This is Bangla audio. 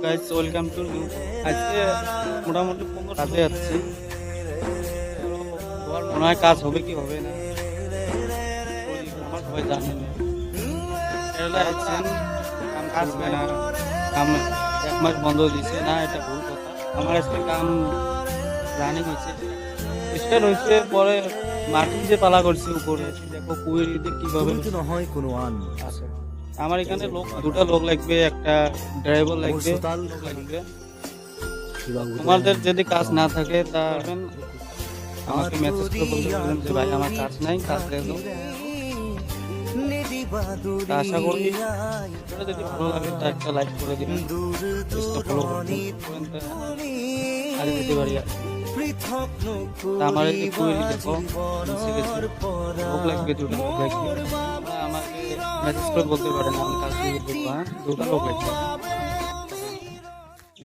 Guys, welcome to new. আজকে মোটামুটি 15 কাজে যাচ্ছি। তোমার মনে হয় কাজ হবে কি হবে না, আমার সবাই জানে না। কেরালা আছেন, কাজ হবে না, কাম 1 মাস বন্ধ দিছে না, এটা ভুল কথা। আমার আজকে কাম রানিং হয়েছে, স্টার্ট হয়েছে। পরে মাটি যে পালা করছি উপরে, দেখো কুয়ের দিকে কিভাবে তুমি তো নহয় কোনো আন আছে। আমার এখানে দুটা লোক লাগবে, একটা ড্রাইভার লাগবে, সুতাল লোক লাগবে। কিবা তোমাদের যদি কাজ না থাকে তা আমাকে মেসেজ করে বলতে পারেন যে ভাই আমার কাজ নাই, কাজ দেন। আশা করি ভিডিওটা যদি ভালো লাগে তা একটা লাইক করে দিবেন, পেজটা ফলো করবেন, আগে যেতে পারি আর কি। তা আমার এই যে কুইরি দেখো শিখে গেছি, লোক লাগবে, দুটো লোক লাগবে। আমাকে মেসেজ করে বলতে পারেন, আমি কাজ দিয়ে দেবো। হ্যাঁ, দুটো লোক লাগবে।